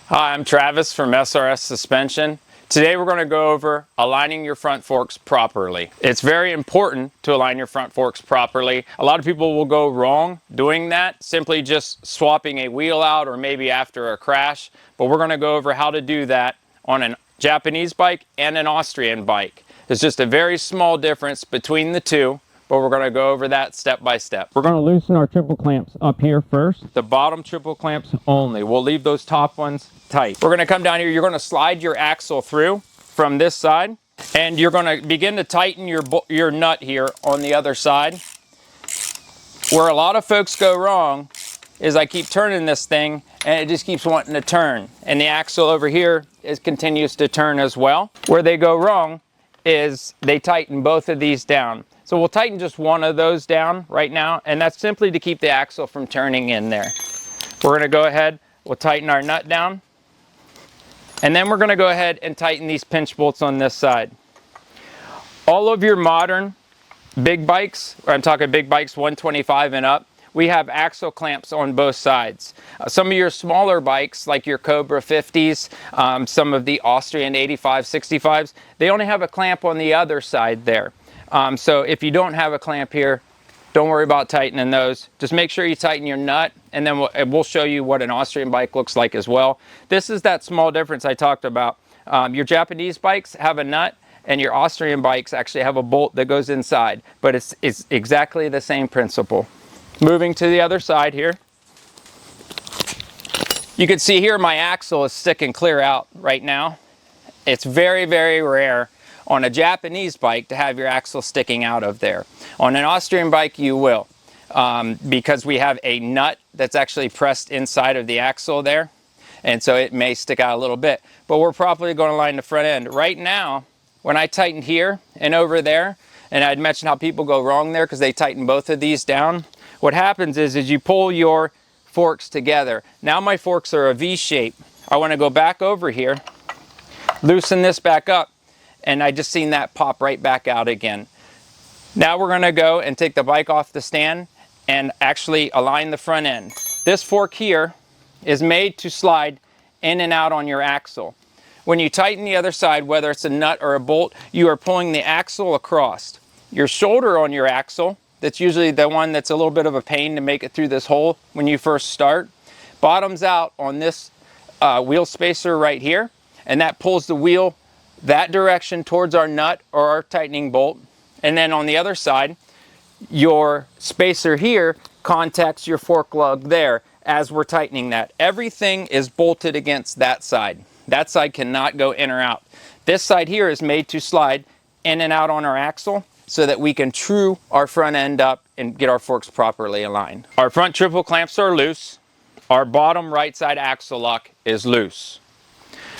Hi, I'm Travis from SRS Suspension. Today we're going to go over aligning your front forks properly. It's very important to align your front forks properly. A lot of people will go wrong doing that, simply just swapping a wheel out or maybe after a crash. But we're going to go over how to do that on a Japanese bike and an Austrian bike. There's just a very small difference between the two, but we're going to go over that step by step. We're going to loosen our triple clamps up here first. The bottom triple clamps only. We'll leave those top ones tight. We're going to come down here. You're going to slide your axle through from this side, and you're going to begin to tighten your nut here on the other side. Where a lot of folks go wrong is I keep turning this thing and it just keeps wanting to turn, and the axle over here continues to turn as well. Where they go wrong is they tighten both of these down. So we'll tighten just one of those down right now, and that's simply to keep the axle from turning in there. We're going to go ahead, we'll tighten our nut down, and then we're going to go ahead and tighten these pinch bolts on this side. All of your modern big bikes, or I'm talking big bikes 125 and up, we have axle clamps on both sides. Some of your smaller bikes, like your Cobra 50s, some of the Austrian 85, 65s, they only have a clamp on the other side there. So if you don't have a clamp here, don't worry about tightening those. Just make sure you tighten your nut, and then we'll show you what an Austrian bike looks like as well. This is that small difference I talked about. Your Japanese bikes have a nut, and your Austrian bikes actually have a bolt that goes inside, but it's exactly the same principle. Moving to the other side here. You can see here my axle is sticking clear out right now. It's very, very rare on a Japanese bike to have your axle sticking out of there. On an Austrian bike you will, because we have a nut that's actually pressed inside of the axle there, and so it may stick out a little bit, but we're probably going to line the front end. Right now, when I tighten here and over there, and I'd mentioned how people go wrong there because they tighten both of these down, what happens is you pull your forks together. Now my forks are a V shape. I want to go back over here, loosen this back up, and I just seen that pop right back out again. Now we're going to go and take the bike off the stand and actually align the front end. This fork here is made to slide in and out on your axle. When you tighten the other side, whether it's a nut or a bolt, you are pulling the axle across. Your shoulder on your axle, that's usually the one that's a little bit of a pain to make it through this hole when you first start, bottoms out on this wheel spacer right here, and that pulls the wheel that direction towards our nut or our tightening bolt. And then on the other side, your spacer here contacts your fork lug there as we're tightening that. Everything is bolted against that side. That side cannot go in or out. This side here is made to slide in and out on our axle so that we can true our front end up and get our forks properly aligned. Our front triple clamps are loose. Our bottom right side axle lock is loose.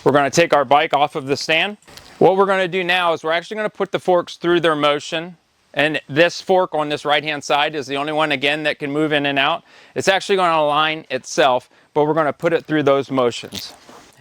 We're going to take our bike off of the stand. What we're going to do now is we're actually going to put the forks through their motion. And this fork on this right hand side is the only one, again, that can move in and out. It's actually going to align itself, but we're going to put it through those motions.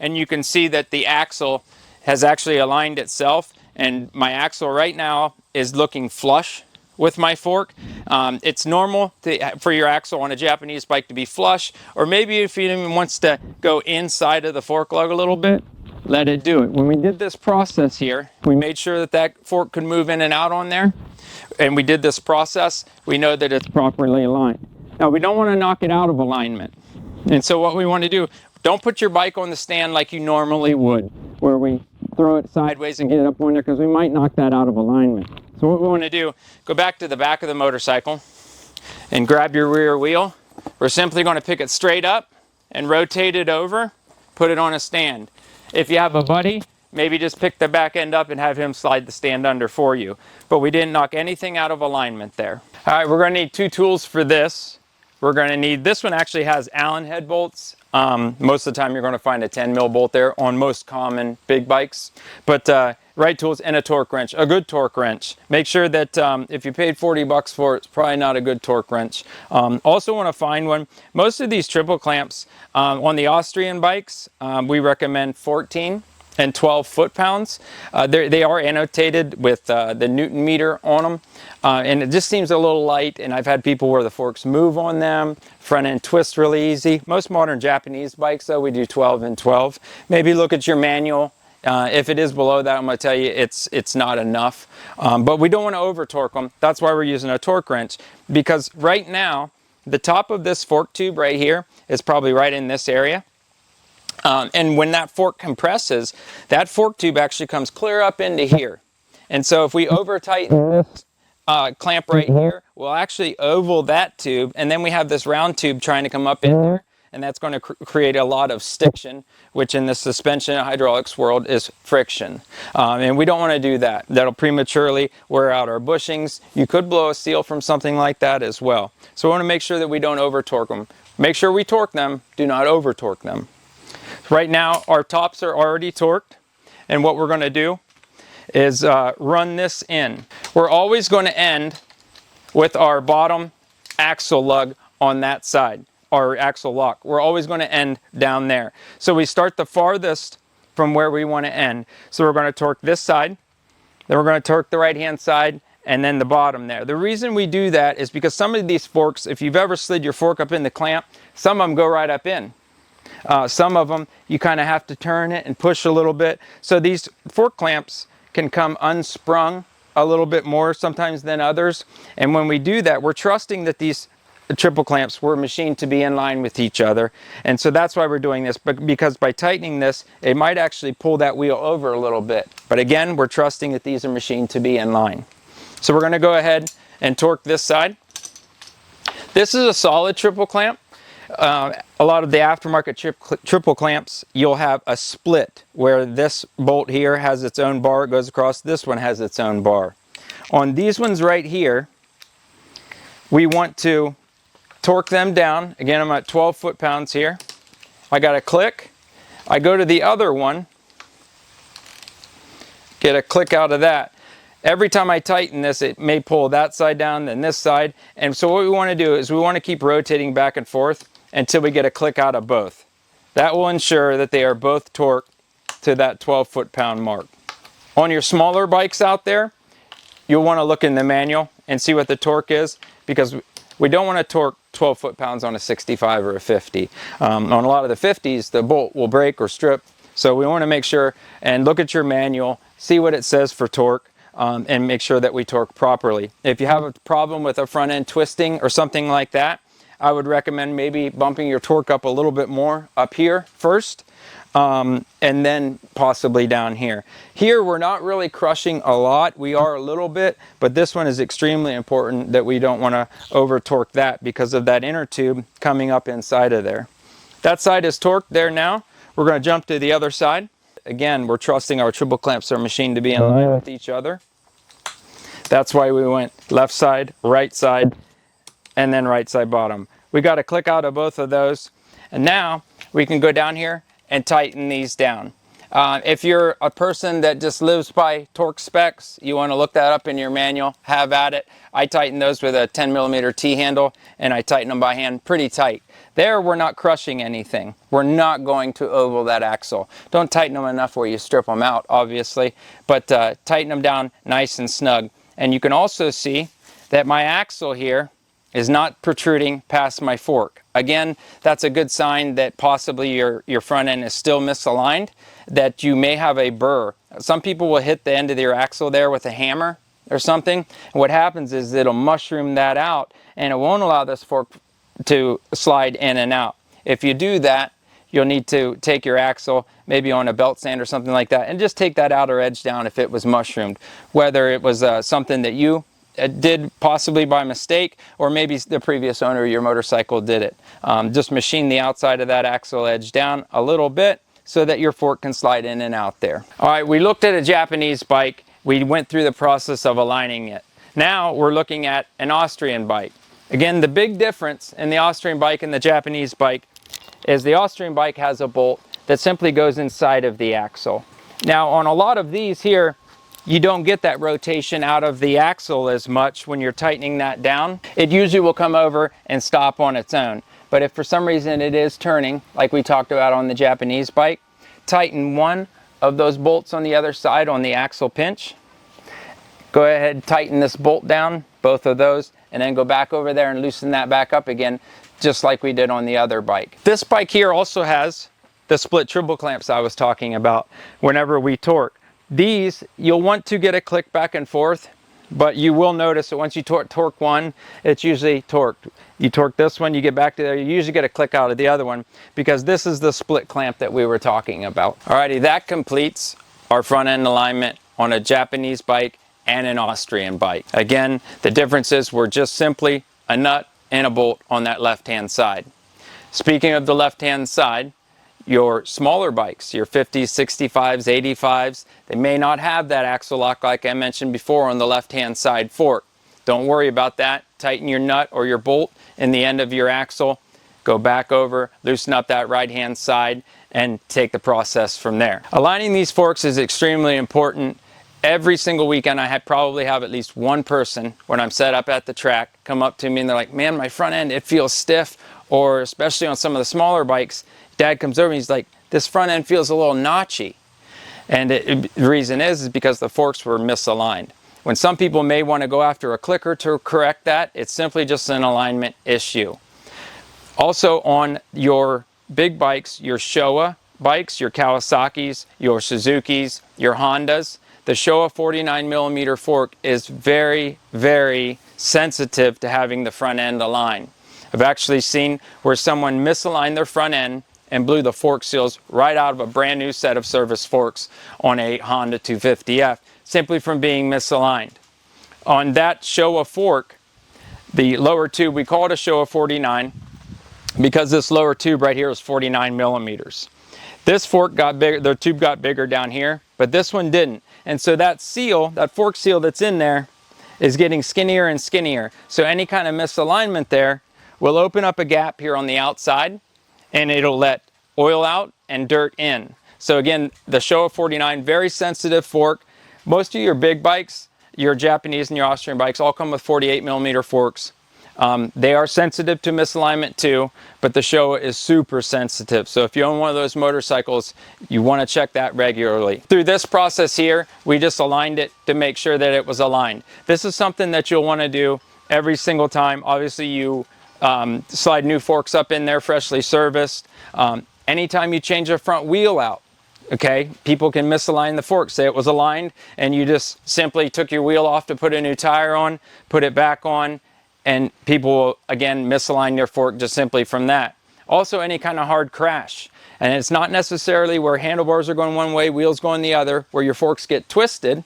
And you can see that the axle has actually aligned itself, and my axle right now is looking flush with my fork. It's normal for your axle on a Japanese bike to be flush, or maybe if it even wants to go inside of the fork lug a little bit, let it do it. When we did this process here, we made sure that that fork could move in and out on there, and we did this process, we know that it's properly aligned. Now we don't want to knock it out of alignment, and so what we want to do, don't put your bike on the stand like you normally would, where we throw it sideways and get it up on there, because we might knock that out of alignment. So what we want to do, go back to the back of the motorcycle and grab your rear wheel. We're simply going to pick it straight up and rotate it over, put it on a stand. If you have a buddy, maybe just pick the back end up and have him slide the stand under for you. But we didn't knock anything out of alignment there. All right, we're going to need two tools for this. We're going to need, this one actually has Allen head bolts. Most of the time you're going to find a 10 mil bolt there on most common big bikes. But right tools and a torque wrench, a good torque wrench. Make sure that if you paid 40 bucks for it, it's probably not a good torque wrench. Also want to find one. Most of these triple clamps on the Austrian bikes, we recommend 14. and 12 foot-pounds. They are annotated with the Newton meter on them, and it just seems a little light, and I've had people where the forks move on them, front end twist really easy. Most modern Japanese bikes though, we do 12 and 12. Maybe look at your manual. If it is below that, I'm going to tell you it's not enough, but we don't want to over torque them. That's why we're using a torque wrench, because right now the top of this fork tube right here is probably right in this area. And when that fork compresses, that fork tube actually comes clear up into here. And so if we over tighten this clamp right here, we'll actually oval that tube, and then we have this round tube trying to come up in there, and that's going to create a lot of stiction, which in the suspension and hydraulics world is friction. And we don't want to do that. That'll prematurely wear out our bushings. You could blow a seal from something like that as well. So we want to make sure that we don't over torque them. Make sure we torque them, do not over torque them. Right now our tops are already torqued, and what we're going to do is run this in. We're always going to end with our bottom axle lug on that side, our axle lock. We're always going to end down there. So we start the farthest from where we want to end. So we're going to torque this side, then we're going to torque the right hand side, and then the bottom there. The reason we do that is because some of these forks, if you've ever slid your fork up in the clamp, some of them go right up in. Some of them you kind of have to turn it and push a little bit. So these fork clamps can come unsprung a little bit more sometimes than others. And when we do that, we're trusting that these triple clamps were machined to be in line with each other. And so that's why we're doing this, but because by tightening this, it might actually pull that wheel over a little bit. But again, we're trusting that these are machined to be in line. So we're going to go ahead and torque this side. This is a solid triple clamp. A lot of the aftermarket triple clamps, you'll have a split where this bolt here has its own bar, it goes across, this one has its own bar. On these ones right here, we want to torque them down. Again, I'm at 12 foot-pounds here. I got a click. I go to the other one, get a click out of that. Every time I tighten this, it may pull that side down, then this side. And so what we want to do is we want to keep rotating back and forth until we get a click out of both. That will ensure that they are both torqued to that 12 foot-pound mark. On your smaller bikes out there, you'll want to look in the manual and see what the torque is, because we don't want to torque 12 foot-pounds on a 65 or a 50. On a lot of the 50s, the bolt will break or strip. So we want to make sure and look at your manual, see what it says for torque, and make sure that we torque properly. If you have a problem with a front end twisting or something like that, I would recommend maybe bumping your torque up a little bit more up here first, and then possibly down here. Here we're not really crushing a lot, we are a little bit, but this one is extremely important that we don't want to over torque that because of that inner tube coming up inside of there. That side is torqued there now. We're going to jump to the other side. Again, we're trusting our triple clamps are machined to be in line with each other. That's why we went left side, and then right side bottom. We got a click out of both of those, and now we can go down here and tighten these down. If you're a person that just lives by torque specs, you want to look that up in your manual, have at it. I tighten those with a 10mm T-handle, and I tighten them by hand pretty tight. There we're not crushing anything. We're not going to oval that axle. Don't tighten them enough where you strip them out, obviously, but tighten them down nice and snug. And you can also see that my axle here is not protruding past my fork. Again, that's a good sign that possibly your front end is still misaligned, that you may have a burr. Some people will hit the end of their axle there with a hammer or something. And what happens is it'll mushroom that out, and it won't allow this fork to slide in and out. If you do that, you'll need to take your axle, maybe on a belt sand or something like that, and just take that outer edge down if it was mushroomed. Whether it was something that you did possibly by mistake, or maybe the previous owner of your motorcycle did it. Just machine the outside of that axle edge down a little bit so that your fork can slide in and out there. All right, we looked at a Japanese bike. We went through the process of aligning it. Now we're looking at an Austrian bike. Again, the big difference in the Austrian bike and the Japanese bike is the Austrian bike has a bolt that simply goes inside of the axle. Now on a lot of these here, you don't get that rotation out of the axle as much when you're tightening that down. It usually will come over and stop on its own. But if for some reason it is turning, like we talked about on the Japanese bike, tighten one of those bolts on the other side on the axle pinch. Go ahead, tighten this bolt down, both of those, and then go back over there and loosen that back up again, just like we did on the other bike. This bike here also has the split triple clamps I was talking about whenever we torque. These, you'll want to get a click back and forth, but you will notice that once you torque one, it's usually torqued. You torque this one, you get back to there, you usually get a click out of the other one, because this is the split clamp that we were talking about. Alrighty, that completes our front end alignment on a Japanese bike and an Austrian bike. Again, the differences were just simply a nut and a bolt on that left-hand side. Speaking of the left-hand side, your smaller bikes, your 50s, 65s, 85s, they may not have that axle lock like I mentioned before on the left-hand side fork. Don't worry about that. Tighten your nut or your bolt in the end of your axle, go back over, loosen up that right-hand side, and take the process from there. Aligning these forks is extremely important. Every single weekend I probably have at least one person when I'm set up at the track come up to me and they're like, man, my front end, it feels stiff. Or especially on some of the smaller bikes, Dad comes over and he's like, this front end feels a little notchy. And the reason is because the forks were misaligned. When some people may want to go after a clicker to correct that, it's simply just an alignment issue. Also on your big bikes, your Showa bikes, your Kawasaki's, your Suzuki's, your Hondas, the Showa 49mm fork is very, very sensitive to having the front end aligned. I've actually seen where someone misaligned their front end and blew the fork seals right out of a brand new set of service forks on a Honda 250F, simply from being misaligned. On that Showa fork, the lower tube, we call it a Showa 49 because this lower tube right here is 49mm. This fork got bigger, the tube got bigger down here, but this one didn't. And so that seal, that fork seal that's in there, is getting skinnier and skinnier. So any kind of misalignment there will open up a gap here on the outside, and it'll let oil out and dirt in. So again, the Showa 49, very sensitive fork. Most of your big bikes, your Japanese and your Austrian bikes, all come with 48mm forks. They are sensitive to misalignment too, but the Showa is super sensitive. So if you own one of those motorcycles, you want to check that regularly. Through this process here, we just aligned it to make sure that it was aligned. This is something that you'll want to do every single time. Obviously, you slide new forks up in there, freshly serviced. Anytime you change a front wheel out, okay, people can misalign the fork. Say it was aligned and you just simply took your wheel off to put a new tire on, put it back on, and people will, again, misalign their fork just simply from that. Also, any kind of hard crash. And it's not necessarily where handlebars are going one way, wheels going the other, where your forks get twisted.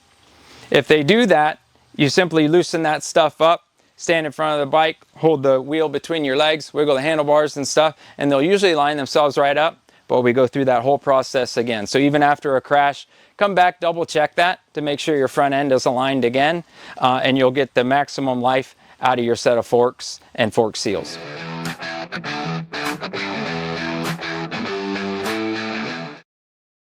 If they do that, you simply loosen that stuff up, stand in front of the bike, hold the wheel between your legs, wiggle the handlebars and stuff, and they'll usually line themselves right up, but we go through that whole process again. So even after a crash, come back, double check that to make sure your front end is aligned again, and you'll get the maximum life out of your set of forks and fork seals.